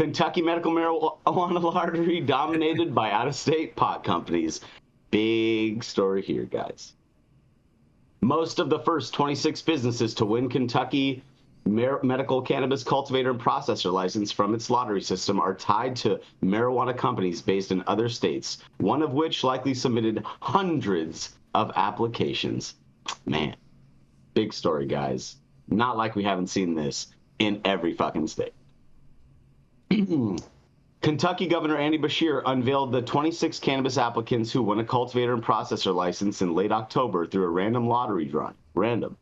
Kentucky medical marijuana lottery dominated by out-of-state pot companies. Big story here, guys. Most of the first 26 businesses to win Kentucky medical cannabis cultivator and processor license from its lottery system are tied to marijuana companies based in other states, one of which likely submitted hundreds of applications. Man, big story, guys. Not like we haven't seen this in every fucking state. Kentucky Governor Andy Beshear unveiled the 26 cannabis applicants who won a cultivator and processor license in late October through a random lottery drawing. Random.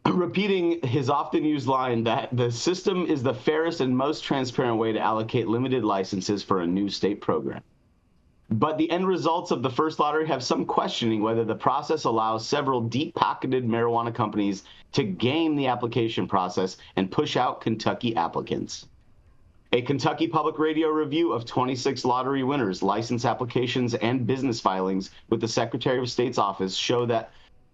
Repeating his often used line that the system is the fairest and most transparent way to allocate limited licenses for a new state program. But the end results of the first lottery have some questioning whether the process allows several deep-pocketed marijuana companies to game the application process and push out Kentucky applicants. A Kentucky Public Radio review of 26 lottery winners' license applications and business filings with the Secretary of State's office show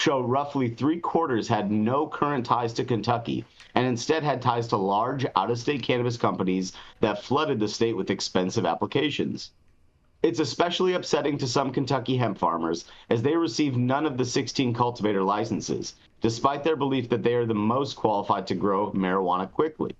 roughly 3/4 had no current ties to Kentucky and instead had ties to large out-of-state cannabis companies that flooded the state with expensive applications. It's especially upsetting to some Kentucky hemp farmers as they receive none of the 16 cultivator licenses, despite their belief that they are the most qualified to grow marijuana quickly.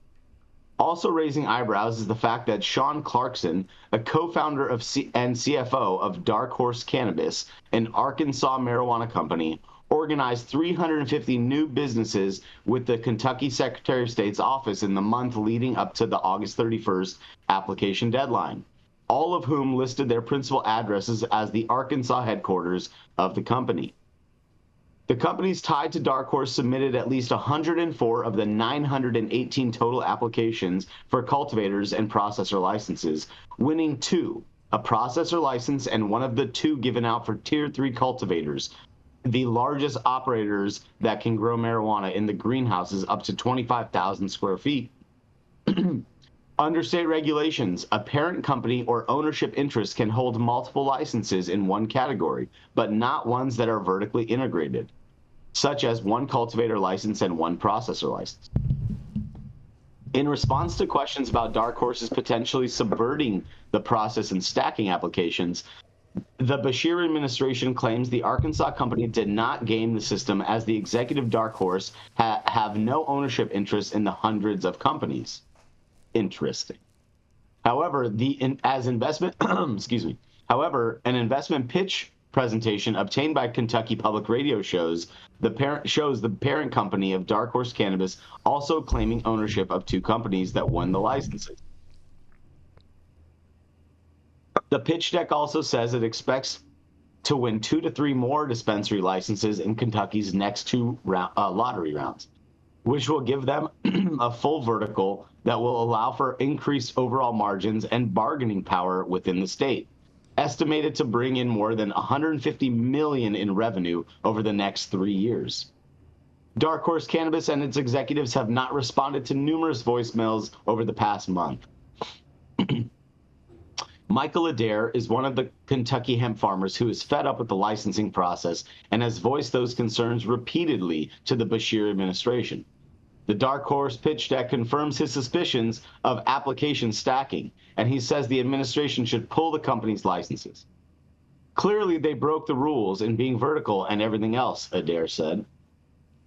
Also raising eyebrows is the fact that Sean Clarkson, a co-founder and CFO of Dark Horse Cannabis, an Arkansas marijuana company, organized 350 new businesses with the Kentucky Secretary of State's office in the month leading up to the August 31st application deadline, all of whom listed their principal addresses as the Arkansas headquarters of the company. The companies tied to Dark Horse submitted at least 104 of the 918 total applications for cultivators and processor licenses, winning 2, a processor license and one of the 2 given out for Tier 3 cultivators, the largest operators that can grow marijuana in the greenhouses up to 25,000 square feet. Under state regulations, a parent company or ownership interest can hold multiple licenses in one category, but not ones that are vertically integrated, such as 1 cultivator license and 1 processor license. In response to questions about Dark Horse's potentially subverting the process and stacking applications, the Beshear administration claims the Arkansas company did not game the system as the executive Dark Horse have no ownership interest in the hundreds of companies. Interesting. However, an investment pitch presentation obtained by Kentucky Public Radio shows the parent company of Dark Horse Cannabis also claiming ownership of 2 companies that won the licenses. The pitch deck also says it expects to win 2 to 3 more dispensary licenses in Kentucky's next 2 lottery rounds, which will give them a full vertical that will allow for increased overall margins and bargaining power within the state, estimated to bring in more than $150 million in revenue over the next 3 years. Dark Horse Cannabis and its executives have not responded to numerous voicemails over the past month. Michael Adair is one of the Kentucky hemp farmers who is fed up with the licensing process and has voiced those concerns repeatedly to the Beshear administration. The Dark Horse pitch deck confirms his suspicions of application stacking, and he says the administration should pull the company's licenses. Clearly, they broke the rules in being vertical and everything else, Adair said.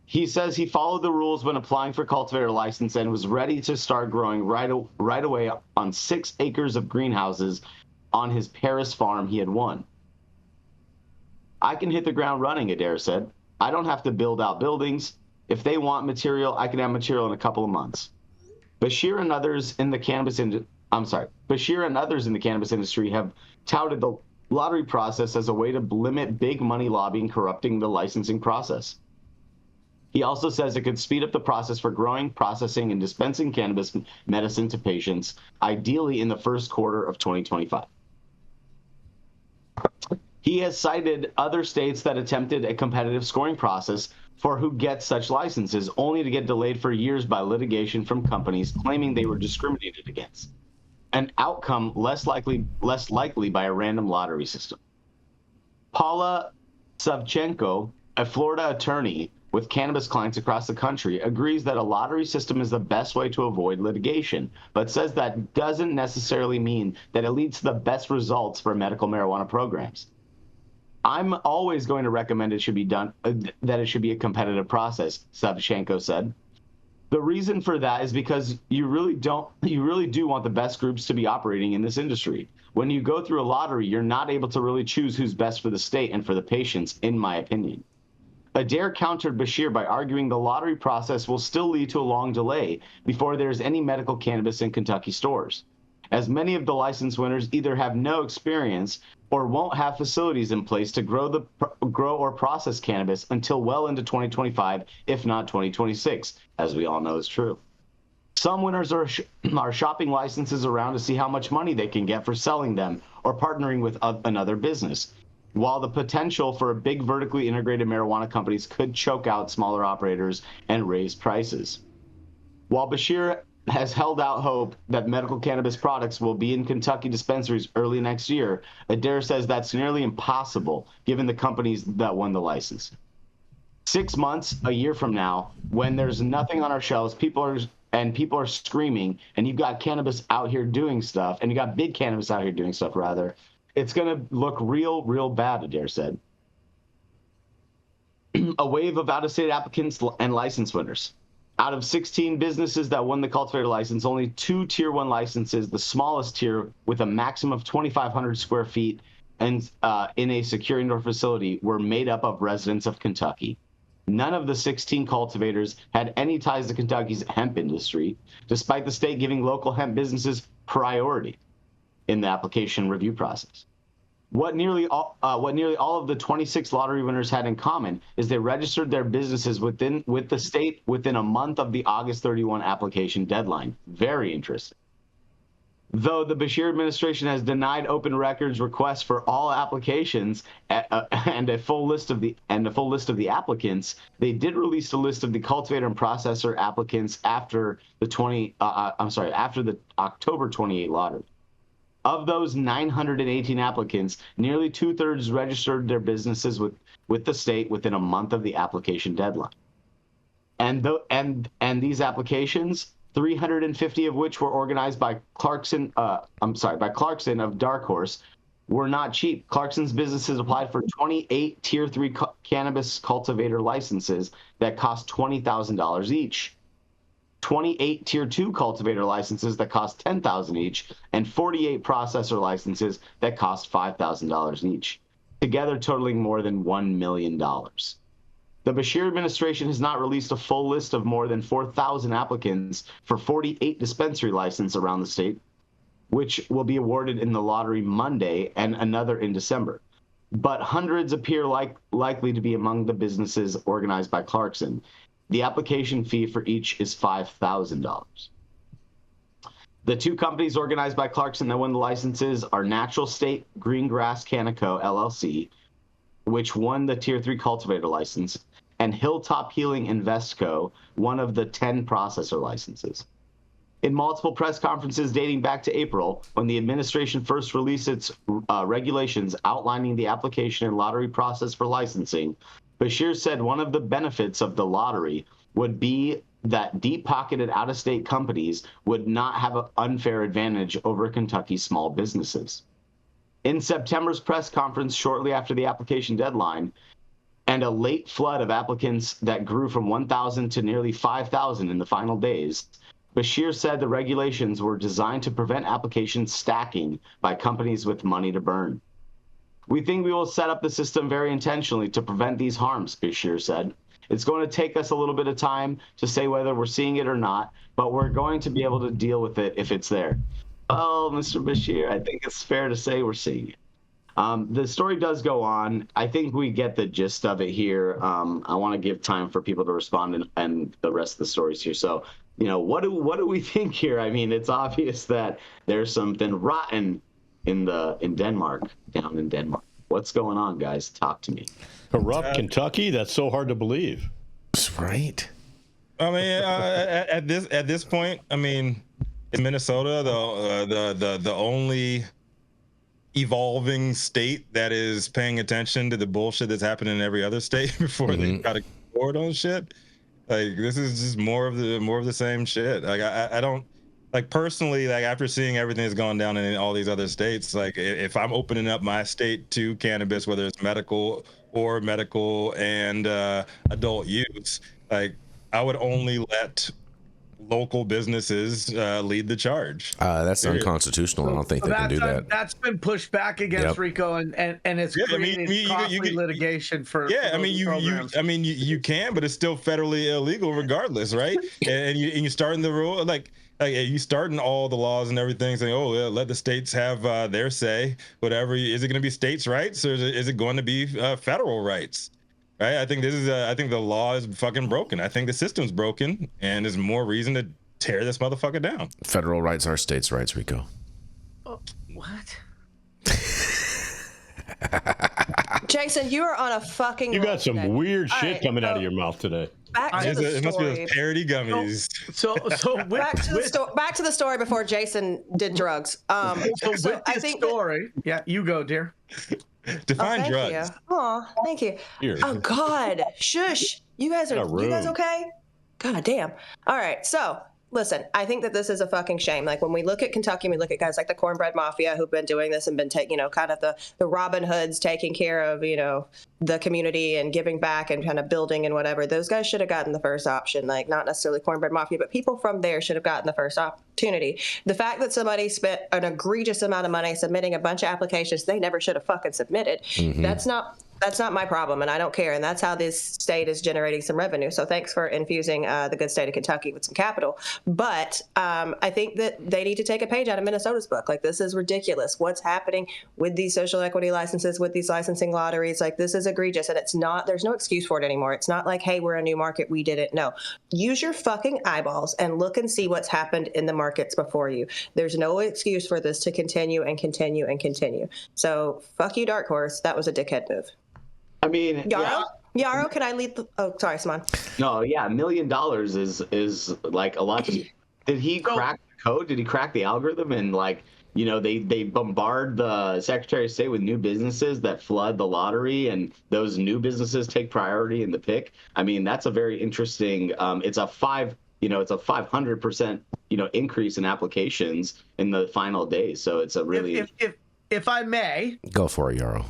He says he followed the rules when applying for cultivator license and was ready to start growing right away on 6 acres of greenhouses on his Paris farm he had won. I can hit the ground running, Adair said. I don't have to build out buildings. If they want material, I can have material in a couple of months. Beshear and others in the cannabis industry have touted the lottery process as a way to limit big money lobbying corrupting the licensing process. He also says it could speed up the process for growing, processing, and dispensing cannabis medicine to patients, ideally in the first quarter of 2025. He has cited other states that attempted a competitive scoring process for who gets such licenses, only to get delayed for years by litigation from companies claiming they were discriminated against, an outcome less likely by a random lottery system. Paula Savchenko, a Florida attorney, with cannabis clients across the country, agrees that a lottery system is the best way to avoid litigation, but says that doesn't necessarily mean that it leads to the best results for medical marijuana programs. I'm always going to recommend it should be done, that it should be a competitive process, Savchenko said. The reason for that is because you really do want the best groups to be operating in this industry. When you go through a lottery, you're not able to really choose who's best for the state and for the patients, in my opinion. Adair countered Beshear by arguing the lottery process will still lead to a long delay before there's any medical cannabis in Kentucky stores, as many of the license winners either have no experience or won't have facilities in place to grow or process cannabis until well into 2025, if not 2026, as we all know is true. Some winners are shopping licenses around to see how much money they can get for selling them or partnering with another business, while the potential for big vertically integrated marijuana companies could choke out smaller operators and raise prices. While Beshear has held out hope that medical cannabis products will be in Kentucky dispensaries early next year, Adair says that's nearly impossible given the companies that won the license. 6 months, a year from now, when there's nothing on our shelves, people are screaming, and you've got cannabis out here doing stuff, and you got big cannabis out here doing stuff, rather, it's going to look real bad, Adair said. A wave of out-of-state applicants and license winners. Out of 16 businesses that won the cultivator license, only 2 Tier 1 licenses, the smallest tier with a maximum of 2,500 square feet and in a secure indoor facility, were made up of residents of Kentucky. None of the 16 cultivators had any ties to Kentucky's hemp industry, despite the state giving local hemp businesses priority in the application review process. What nearly all of the 26 lottery winners had in common is they registered their businesses with the state within a month of the August 31 application deadline. Very interesting. Though the Beshear administration has denied open records requests for all applications and a full list of the applicants, they did release a list of the cultivator and processor applicants after the October 28 lottery. Of those 918 applicants, nearly 2/3 registered their businesses with the state within a month of the application deadline. And these applications, 350 of which were organized by Clarkson of Dark Horse, were not cheap. Clarkson's businesses applied for 28 Tier 3 cannabis cultivator licenses that cost $20,000 each, 28 Tier 2 cultivator licenses that cost $10,000 each, and 48 processor licenses that cost $5,000 each, together totaling more than $1 million. The Beshear administration has not released a full list of more than 4,000 applicants for 48 dispensary licenses around the state, which will be awarded in the lottery Monday and another in December. But hundreds appear likely to be among the businesses organized by Clarkson. The application fee for each is $5,000. The 2 companies organized by Clarkson that won the licenses are Natural State Greengrass Canico, LLC, which won the Tier 3 cultivator license, and Hilltop Healing Investco, one of the 10 processor licenses. In multiple press conferences dating back to April, when the administration first released its regulations outlining the application and lottery process for licensing, Beshear said one of the benefits of the lottery would be that deep-pocketed out-of-state companies would not have an unfair advantage over Kentucky's small businesses. In September's press conference shortly after the application deadline, and a late flood of applicants that grew from 1,000 to nearly 5,000 in the final days, Beshear said the regulations were designed to prevent applications stacking by companies with money to burn. We think we will set up the system very intentionally to prevent these harms, Beshear said. It's going to take us a little bit of time to say whether we're seeing it or not, but we're going to be able to deal with it if it's there. Oh, Mr. Beshear, I think it's fair to say we're seeing it. The story does go on. I think we get the gist of it here. I want to give time for people to respond and the rest of the stories here. So, what do we think here? I mean, it's obvious that there's something rotten in Denmark, down in Denmark. What's going on, guys? Talk to me. Corrupt Kentucky? That's so hard to believe. Right. I mean, at this point, I mean, is Minnesota the only evolving state that is paying attention to the bullshit that's happening in every other state before they try to board on shit. Like this is just more of the same shit. Like I don't like personally, like after seeing everything that's gone down in all these other states, like if I'm opening up my state to cannabis, whether it's medical and adult use, like I would only let local businesses lead the charge. That's unconstitutional. I don't think they can do that. That's been pushed back against Rico, and it's created costly litigation for. Yeah, I mean you can, but it's still federally illegal regardless, right? and you starting the rule like you starting all the laws and everything, saying, oh, yeah, let the states have their say, whatever. Is it going to be states' rights or is it going to be federal rights? Right? I think the law is fucking broken. I think the system's broken, and there's more reason to tear this motherfucker down. Federal rights are states' rights, Rico. Oh, what? Jason, you are on a fucking. You got some today. weird shit coming out of your mouth today. Back to the story. It must be those parody gummies. Back to the story before Jason did drugs. Story. Yeah, you go, dear. Define drugs. Oh, thank you. Here. Oh God, shush! You guys okay? God damn. All right, so. Listen, I think that this is a fucking shame. Like when we look at Kentucky, we look at guys like the Cornbread Mafia who've been doing this and been taking, kind of the Robin Hoods taking care of, the community and giving back and kind of building and whatever. Those guys should have gotten the first option, like not necessarily Cornbread Mafia, but people from there should have gotten the first opportunity. The fact that somebody spent an egregious amount of money submitting a bunch of applications they never should have fucking submitted, that's not my problem, and I don't care. And that's how this state is generating some revenue. So thanks for infusing the good state of Kentucky with some capital. But I think that they need to take a page out of Minnesota's book. Like, this is ridiculous. What's happening with these social equity licenses, with these licensing lotteries? Like, this is egregious, and there's no excuse for it anymore. It's not like, hey, we're a new market, we did it. No. Use your fucking eyeballs and look and see what's happened in the markets before you. There's no excuse for this to continue and continue and continue. So fuck you, Dark Horse. That was a dickhead move. I mean, Yarrow, can I lead the... Oh, sorry, Simon. No, yeah, $1 million is like a lot. Did he crack the code? Did he crack the algorithm? And they bombard the Secretary of State with new businesses that flood the lottery, and those new businesses take priority in the pick. I mean, that's a very interesting. It's a 500% increase in applications in the final days. So it's a really. If I may, go for it, Yarrow.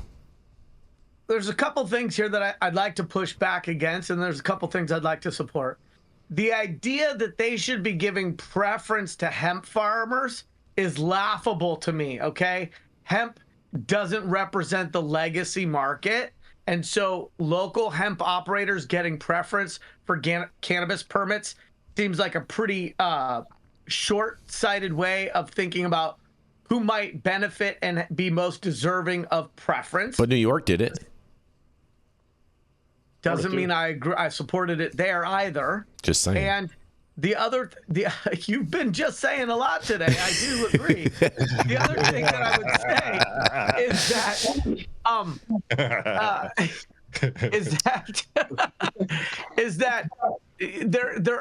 There's a couple things here that I'd like to push back against, and there's a couple things I'd like to support. The idea that they should be giving preference to hemp farmers is laughable to me, okay? Hemp doesn't represent the legacy market, and so local hemp operators getting preference for cannabis permits seems like a pretty short-sighted way of thinking about who might benefit and be most deserving of preference. But New York did it. Doesn't mean I supported it there either. Just saying. And you've been just saying a lot today. I do agree. The other thing that I would say is that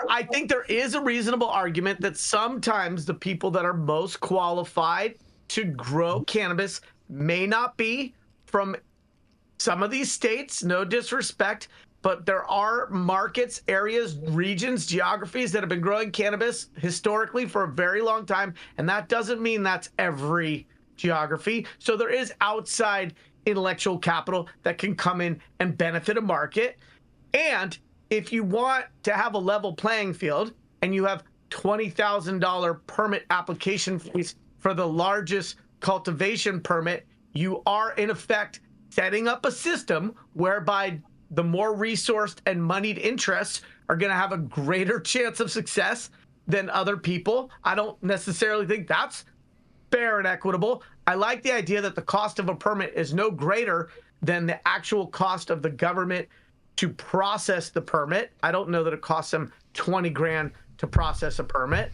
I think there is a reasonable argument that sometimes the people that are most qualified to grow cannabis may not be from some of these states, no disrespect, but there are markets, areas, regions, geographies that have been growing cannabis historically for a very long time, and that doesn't mean that's every geography. So there is outside intellectual capital that can come in and benefit a market. And if you want to have a level playing field and you have $20,000 permit application fees for the largest cultivation permit, you are in effect setting up a system whereby the more resourced and moneyed interests are going to have a greater chance of success than other people. I don't necessarily think that's fair and equitable. I like the idea that the cost of a permit is no greater than the actual cost of the government to process the permit. I don't know that it costs them $20,000 to process a permit.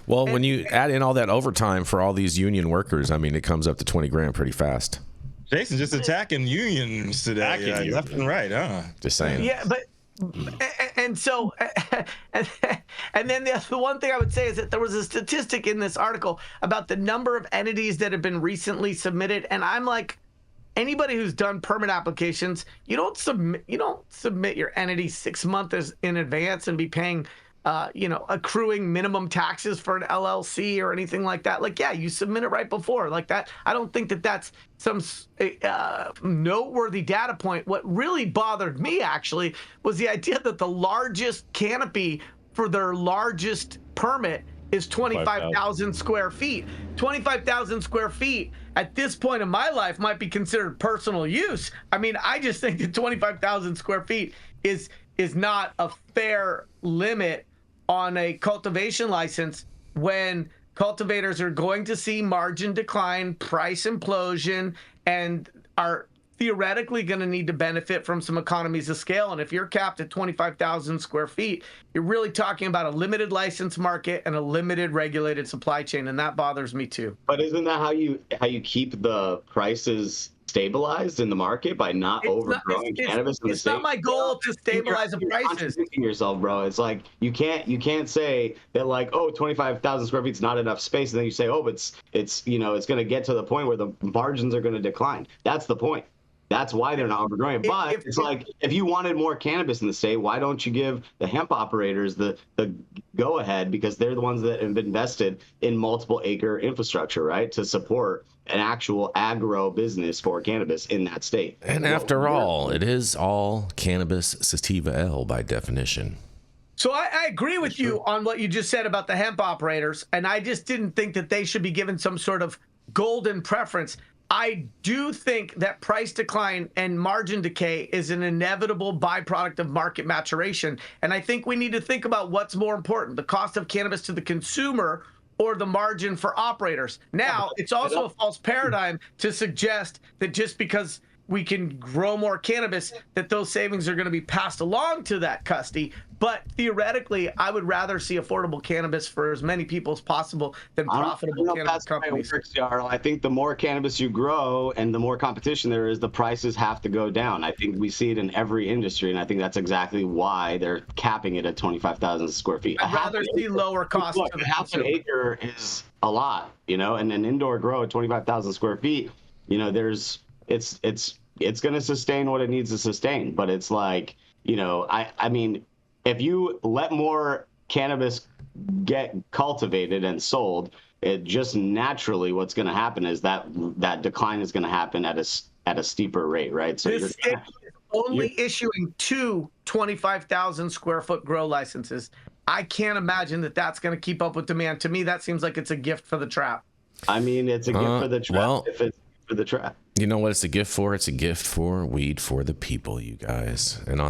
When you add in all that overtime for all these union workers, I mean, it comes up to $20,000 pretty fast. Jason's just attacking unions today, left and right, huh? Just saying. Yeah, but and so and then the one thing I would say is that there was a statistic in this article about the number of entities that have been recently submitted, and I'm like, anybody who's done permit applications, you don't submit your entity 6 months in advance and be paying accruing minimum taxes for an LLC or anything like that. Like, yeah, you submit it right before, like that. I don't think that that's some noteworthy data point. What really bothered me actually was the idea that the largest canopy for their largest permit is 25,000 square feet. 25,000 square feet at this point in my life might be considered personal use. I mean, I just think that 25,000 square feet is not a fair limit on a cultivation license when cultivators are going to see margin decline, price implosion, and are theoretically going to need to benefit from some economies of scale. And if you're capped at 25,000 square feet, you're really talking about a limited license market and a limited regulated supply chain, and that bothers me too. But isn't that how you keep the prices stabilized in the market, by not overgrowing cannabis in the state? It's not my goal to stabilize the prices. You're contradicting yourself, bro. It's like you can't say that, like, oh, 25,000 square feet is not enough space, and then you say, oh, but it's going to get to the point where the margins are going to decline. That's the point. That's why they're not overgrowing. But it's like, if you wanted more cannabis in the state, why don't you give the hemp operators the go ahead? Because they're the ones that have invested in multiple acre infrastructure, right, to support an actual agro business for cannabis in that state. And after all, it is all cannabis sativa L by definition. So I agree with you on what you just said about the hemp operators, and I just didn't think that they should be given some sort of golden preference. I do think that price decline and margin decay is an inevitable byproduct of market maturation. And I think we need to think about what's more important, the cost of cannabis to the consumer or the margin for operators. Now, it's also a false paradigm to suggest that just because we can grow more cannabis, that those savings are going to be passed along to that custody. But theoretically, I would rather see affordable cannabis for as many people as possible than profitable cannabis companies. I think the more cannabis you grow and the more competition there is, the prices have to go down. I think we see it in every industry, and I think that's exactly why they're capping it at 25,000 square feet. I'd rather see lower costs. Look, half an acre is a lot, and an indoor grow at 25,000 square feet, it's going to sustain what it needs to sustain. But it's like, I mean, if you let more cannabis get cultivated and sold, it just naturally, what's going to happen is that decline is going to happen at a steeper rate, right? So this state is only issuing 2 25,000 square foot grow licenses. I can't imagine that that's going to keep up with demand. To me, that seems like it's a gift for the trap. I mean, it's a gift for the trap. If it's for the trap. You know what it's a gift for? It's a gift for weed for the people, you guys. And on